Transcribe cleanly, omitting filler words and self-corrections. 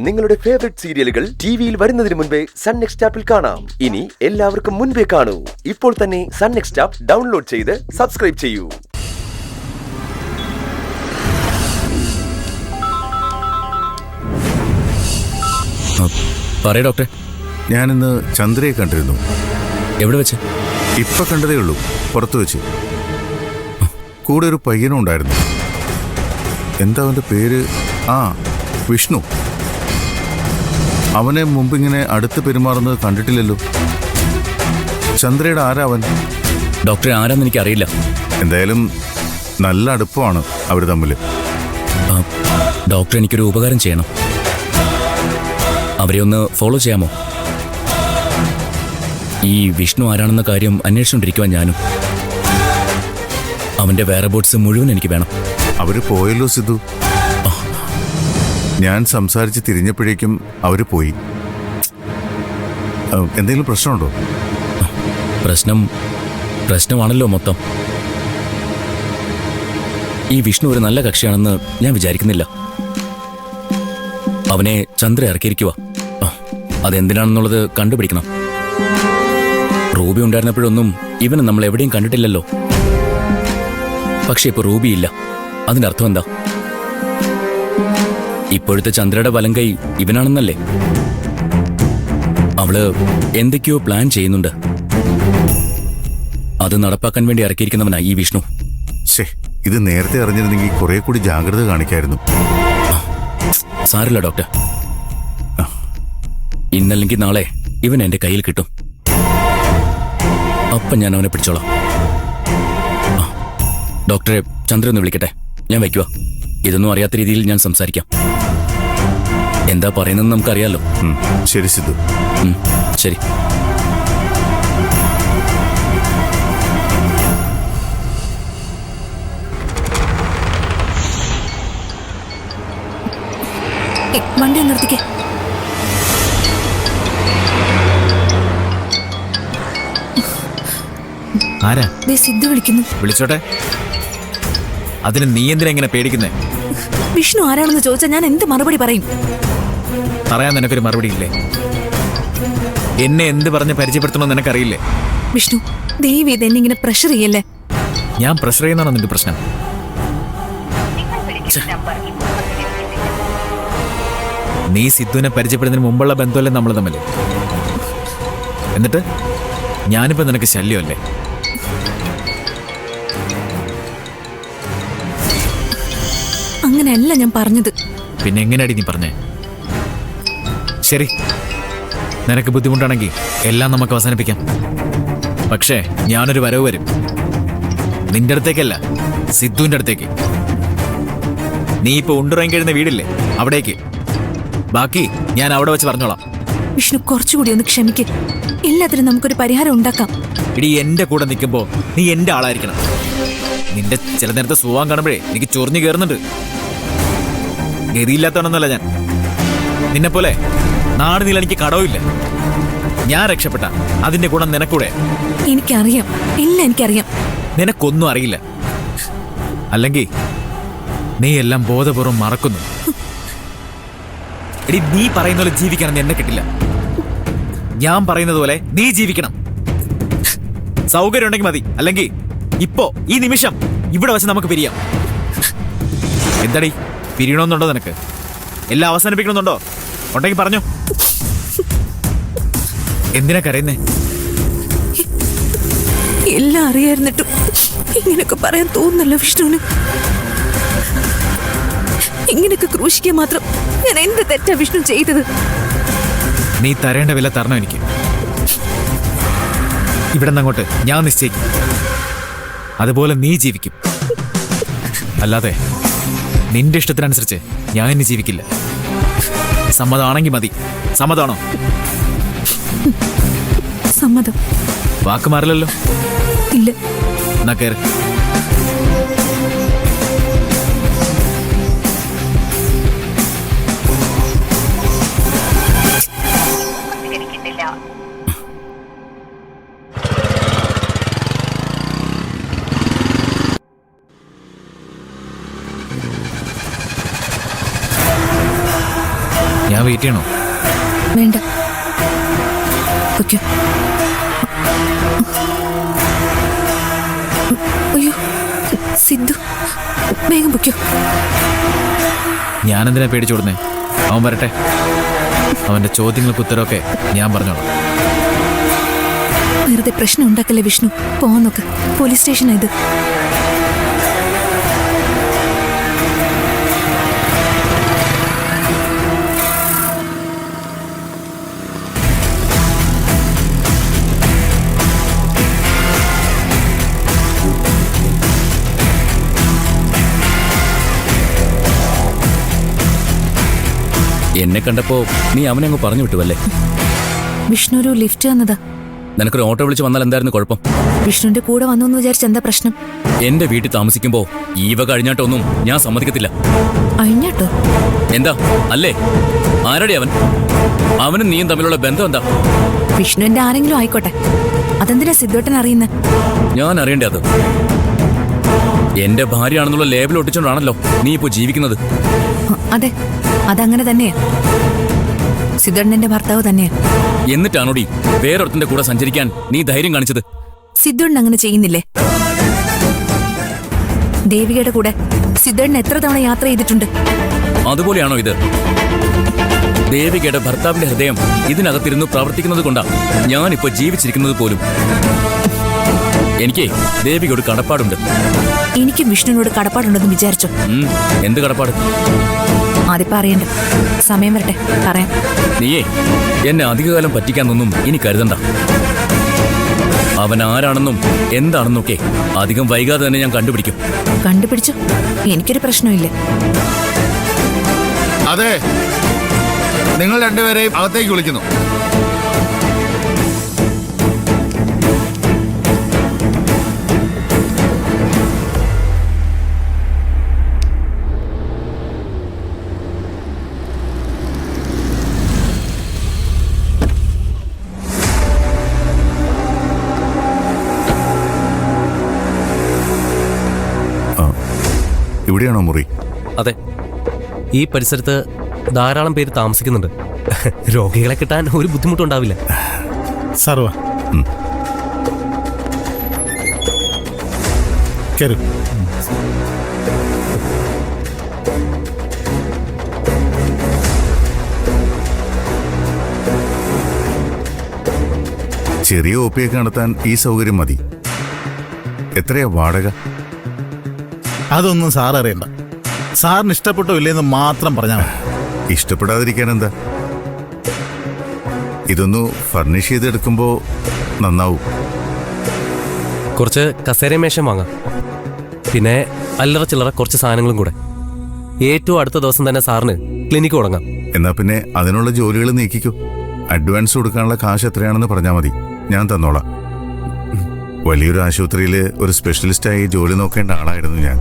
നിങ്ങളുടെ ഫേവറേറ്റ് സീരിയലുകൾ ടിവിയിൽ വരുന്നതിന് മുൻപേ സൺ നെക്സ്റ്റ് ആപ്പിൽ കാണാം. ഇനി എല്ലാവർക്കും മുൻപേ കാണൂ. ഇപ്പോൾ തന്നെ സൺ നെക്സ്റ്റ് ആപ്പ് ഡൗൺലോഡ് ചെയ്ത് സബ്സ്ക്രൈബ് ചെയ്യൂ. പറയ ഡോക്ടറെ. ഞാനിന്ന് ചന്ദ്രയെ കണ്ടിരുന്നു. എവിടെ വെച്ച്? ഇപ്പൊ കണ്ടതേ ഉള്ളൂ, പുറത്തു വെച്ച്. കൂടെ ഒരു പയ്യനും ഉണ്ടായിരുന്നു. എന്താ അവന്റെ പേര്? വിഷ്ണു. അവനെ മുമ്പിങ്ങനെ അടുത്ത് പെരുമാറുന്നത് കണ്ടിട്ടില്ലല്ലോ. ചന്ദ്രയുടെ ആരാ അവൻ? ഡോക്ടറെ, ആരാന്ന് എനിക്ക് അറിയില്ല. എന്തായാലും നല്ല അടുപ്പമാണ് അവർ തമ്മിൽ. ഡോക്ടർ, എനിക്കൊരു ഉപകാരം ചെയ്യണം. അവരെ ഒന്ന് ഫോളോ ചെയ്യാമോ? ഈ വിഷ്ണു ആരാണെന്ന കാര്യം അന്വേഷിച്ചുകൊണ്ടിരിക്കുവാൻ ഞാനും. അവന്റെ വേറെബോട്ട്സ് മുഴുവൻ എനിക്ക് വേണം. അവര് പോയല്ലോ സിദ്ധു. ഞാൻ സംസാരിച്ച് തിരിഞ്ഞപ്പോഴേക്കും അവര് പോയി. എന്തെങ്കിലും പ്രശ്നമുണ്ടോ? പ്രശ്നമാണല്ലോ മൊത്തം. ഈ വിഷ്ണു ഒരു നല്ല കക്ഷിയാണെന്ന് ഞാൻ വിചാരിക്കുന്നില്ല. അവനെ ചന്ദ്ര ഇറക്കിയിരിക്കുക. അതെന്തിനാണെന്നുള്ളത് കണ്ടുപിടിക്കണം. റൂബി ഉണ്ടായിരുന്നപ്പോഴൊന്നും ഇവനെ നമ്മൾ എവിടെയും കണ്ടിട്ടില്ലല്ലോ. പക്ഷെ ഇപ്പൊ റൂബി ഇല്ല. അതിന്റെ അർത്ഥം എന്താ? ഇപ്പോഴത്തെ ചന്ദ്രയുടെ വലം കൈ ഇവനാണെന്നല്ലേ? അവള് എന്തൊക്കെയോ പ്ലാൻ ചെയ്യുന്നുണ്ട്. അത് നടപ്പാക്കാൻ വേണ്ടി ഇറക്കിയിരിക്കുന്നവനാ ഈ വിഷ്ണു. ഇത് നേരത്തെ അറിഞ്ഞിരുന്നെങ്കിൽ കുറെ കൂടി ജാഗ്രത കാണിക്കായിരുന്നു. സാരില്ല ഡോക്ടർ. ഇന്നല്ലെങ്കിൽ നാളെ ഇവൻ എന്റെ കയ്യിൽ കിട്ടും. അപ്പം ഞാൻ അവനെ പിടിച്ചോളാം. ഡോക്ടറെ, ചന്ദ്രൻ ഒന്ന് വിളിക്കട്ടെ. ഞാൻ വയ്ക്കുക. ഇതൊന്നും അറിയാത്ത രീതിയിൽ ഞാൻ സംസാരിക്കാം. എന്താ പറയുന്നതെന്ന് നമുക്കറിയാലോ. ശരി സിദ്ധു. ശരി. വണ്ടി നിർത്തിക്കേ. ആരാ? സിദ്ധു വിളിക്കുന്നു. വിളിച്ചോട്ടെ. അതിന് നീ എന്തിനാ ഇങ്ങനെ പേടിക്കുന്നേ? വിഷ്ണു ആരാണെന്ന് ചോദിച്ചാൽ ഞാൻ എന്ത് മറുപടി പറയും? പറയാൻ നിനക്കൊരു മറുപടി ഇല്ലേ? എന്നെ എന്ത് പറഞ്ഞ് പരിചയപ്പെടുത്തണമെന്ന് നിനക്കറിയില്ലേ? വിഷ്ണു, ദേവി ഇതെന്നെ ഇങ്ങനെ പ്രഷർ ചെയ്യല്ലേ. ഞാൻ പ്രഷർ ചെയ്യുന്നതാണോ നിന്റെ പ്രശ്നം? നീ സിദ്ധുവിനെ പരിചയപ്പെടുന്നതിന് മുമ്പുള്ള ബന്ധമല്ലേ നമ്മൾ തമ്മിൽ? എന്നിട്ട് ഞാനിപ്പോ നിനക്ക് ശല്യമല്ലേ? അങ്ങനെയല്ല ഞാൻ പറഞ്ഞത്. പിന്നെ എങ്ങനെയാടി നീ പറഞ്ഞേ? ശരി, നിനക്ക് ബുദ്ധിമുട്ടാണെങ്കിൽ എല്ലാം നമുക്ക് അവസാനിപ്പിക്കാം. പക്ഷേ ഞാനൊരു വരവ് വരും. നിന്റെ അടുത്തേക്കല്ല, സിദ്ധുവിന്റെ അടുത്തേക്ക്. നീ ഇപ്പൊ ഉണ്ടുറങ്ങി കഴിയുന്ന വീടില്ലേ, അവിടേക്ക്. ബാക്കി ഞാൻ അവിടെ വെച്ച് പറഞ്ഞോളാം. വിഷ്ണു, കുറച്ചുകൂടി ഒന്ന് ക്ഷമിക്ക്. എല്ലാത്തിനും നമുക്കൊരു പരിഹാരം ഉണ്ടാക്കാം. ഇടി, എന്റെ കൂടെ നിൽക്കുമ്പോ നീ എന്റെ ആളായിരിക്കണം. നിന്റെ ചില നേരത്തെ സ്വഭാവം കാണുമ്പോഴേ എനിക്ക് ചൊറിഞ്ഞു കയറുന്നുണ്ട്. ഗതിയില്ലാത്തവണെന്നല്ല ഞാൻ. നിന്നെപ്പോലെ നാട് നീല എനിക്ക് കടവില്ല. ഞാൻ രക്ഷപ്പെട്ട അതിന്റെ ഗുണം നിനക്കൂടെ. എനിക്കറിയാം, എല്ലാം എനിക്കറിയാം. നിനക്കൊന്നും അറിയില്ല. അല്ലെങ്കിൽ നീ എല്ലാം ബോധപൂർവം മറക്കുന്നു. എടി, നീ പറയുന്ന പോലെ ജീവിക്കണം എന്നെ കിട്ടില്ല. ഞാൻ പറയുന്നത് പോലെ നീ ജീവിക്കണം. സൗകര്യം ഉണ്ടെങ്കിൽ മതി. അല്ലെങ്കിൽ ഇപ്പോ ഈ നിമിഷം ഇവിടെ വെച്ച് നമുക്ക് പിരിയാം. എന്താടി, പിരിയണമെന്നുണ്ടോ നിനക്ക്? എല്ലാം അവസാനിപ്പിക്കണമെന്നുണ്ടോ? ഉണ്ടെങ്കിൽ പറഞ്ഞോ. എന്തിനാ കരയുന്നേ? എല്ലാം അറിയായിരുന്നിട്ടും ഇങ്ങനെയൊക്കെ പറയാൻ തോന്നുന്നല്ലോ വിഷ്ണുവിന്. ഇങ്ങനെയൊക്കെ ക്രൂശിക്കാൻ മാത്രം ഞാൻ എന്ത് തെറ്റാ വിഷ്ണു ചെയ്തത്? നീ തരേണ്ട വില തരണം എനിക്ക്. ഇവിടെ നിന്നങ്ങോട്ട് ഞാൻ നിശ്ചയിക്കും. അതുപോലെ നീ ജീവിക്കും. അല്ലാതെ നിന്റെ ഇഷ്ടത്തിനനുസരിച്ച് ഞാൻ ഇനി ജീവിക്കില്ല. സമ്മതമാണെങ്കിൽ മതി. സമ്മതമാണോ? സമ്മതം. വാക്ക് മാറില്ലല്ലോ? ഇല്ല. എന്നാ കേറ്. വെയിറ്റ് ചെയ്യണോ? വേണ്ട, പൊയ്ക്കോ. അയ്യോ സിദ്ധു, വേഗം പൊയ്ക്കോ. ഞാനെന്തിനാ പേടിച്ചോടുന്നേ? അവൻ വരട്ടെ, അവന്റെ ചോദ്യങ്ങൾക്ക് ഉത്തരവൊക്കെ ഞാൻ പറഞ്ഞോളാം. വെറുതെ പ്രശ്നം ഉണ്ടാക്കല്ലേ വിഷ്ണു. പോവാൻ നോക്ക്, പോലീസ് സ്റ്റേഷനാ ഇത്. എന്നെ കണ്ടപ്പോ നീ അവനെ അങ്ങ് പറഞ്ഞു വിട്ടുവല്ലേ? വിഷ്ണു ഒരു ലിഫ്റ്റ് തന്നതാ. നിനക്കൊരു ഓട്ടോ വിളിച്ച് വന്നാൽ എന്തായിരുന്നു കുഴപ്പം? വിഷ്ണുവിന്റെ കൂടെ വന്നു എന്ന് വിചാരിച്ച എന്താ പ്രശ്നം? എന്റെ വീട്ടിൽ താമസിക്കുമ്പോ ഈവ കഴിഞ്ഞാട്ടൊന്നും ഞാൻ സമ്മതിക്കത്തില്ല. അഴിഞ്ഞാട്ടോ? എന്താ അല്ലേ? ആരടി അവൻ? അവനും നീയും തമ്മിലുള്ള ബന്ധം എന്താ? വിഷ്ണുവിന്റെ ആരെങ്കിലും ആയിക്കോട്ടെ, അതെന്തിനാ സിദ്ധുവേട്ടൻ അറിയുന്നത്? ഞാൻ അറിയണ്ടേ അത്? എന്റെ ഭാര്യയാണെന്നുള്ള ലേബൽ ഒട്ടിച്ചോണ്ടാണല്ലോ നീ ഇപ്പോ ജീവിക്കുന്നത്. അതെ, അതങ്ങനെ തന്നെയാ. സിദ്ധുവേട്ടൻ ഭർത്താവ് തന്നെയാ. എന്നിട്ടാണോടി വേറൊരുത്തിന്റെ കൂടെ സഞ്ചരിക്കാൻ നീ ധൈര്യം കാണിച്ചത്? സിദ്ധുവേട്ടൻ അങ്ങനെ ചെയ്യുന്നില്ലേ? ദേവികയുടെ കൂടെ സിദ്ധുവേട്ടൻ എത്ര തവണ യാത്ര ചെയ്തിട്ടുണ്ട്. അതുപോലെയാണോ ഇത്? ദേവികയുടെ ഭർത്താവിന്റെ ഹൃദയം ഇതിനകത്തിരുന്ന് പ്രവർത്തിക്കുന്നത് കൊണ്ടാ ഞാനിപ്പോ ജീവിച്ചിരിക്കുന്നത് പോലും. എനിക്ക് ദേവികയോട് കടപ്പാടുണ്ട്. എനിക്കും വിഷ്ണുവിനോട് കടപ്പാടുണ്ടെന്ന് വിചാരിച്ചോ? എന്ത് കടപ്പാട്? ആദ്യം അറിയണ്ട, സമയം വരട്ടെ പറയാം. നീയേ എന്നെ അധികകാലം പറ്റിക്കാന്നൊന്നും ഇനി കരുതണ്ട. അവൻ ആരാണെന്നും എന്താണെന്നൊക്കെ അധികം വൈകാതെ തന്നെ ഞാൻ കണ്ടുപിടിക്കും. കണ്ടുപിടിച്ചു, എനിക്കൊരു പ്രശ്നമില്ല. അതെ, നിങ്ങൾ രണ്ടുപേരെയും അകത്തേക്ക് വിളിക്കുന്നു. ഇവിടെയാണോ മുറി? അതെ, ഈ പരിസരത്ത് ധാരാളം പേര് താമസിക്കുന്നുണ്ട്. രോഗികളെ കിട്ടാൻ ഒരു ബുദ്ധിമുട്ടുണ്ടാവില്ല. സർവ കേറ്. ചെറിയ ഒപ്പിയൊക്കെ നടത്താൻ ഈ സൗകര്യം മതി. എത്രയാ വാടക? അതൊന്നും സാർ അറിയണ്ട. സാറിന് ഇഷ്ടപ്പെട്ടോ ഇല്ലേന്ന് മാത്രം പറഞ്ഞാൽ മതി. ഇഷ്ടപ്പെടാതിരിക്കാൻ എന്താ? ഇതൊന്ന് ഫർണിഷ് ചെയ്തെടുക്കുമ്പോ നന്നാവും. കുറച്ച് കസേരമേശം വാങ്ങാം, പിന്നെ അല്ലറ ചില്ലറ കുറച്ച് സാധനങ്ങളും കൂടെ. ഏറ്റവും അടുത്ത ദിവസം തന്നെ സാറിന് ക്ലിനിക്ക് തുടങ്ങാം. എന്നാ പിന്നെ അതിനുള്ള ജോലികൾ നീക്കിക്കോ. അഡ്വാൻസ് കൊടുക്കാനുള്ള കാശ് എത്രയാണെന്ന് പറഞ്ഞാൽ മതി, ഞാൻ തന്നോളാം. വലിയൊരു ആശുപത്രിയിൽ ഒരു സ്പെഷ്യലിസ്റ്റായി ജോലി നോക്കേണ്ട ആളായിരുന്നു ഞാൻ.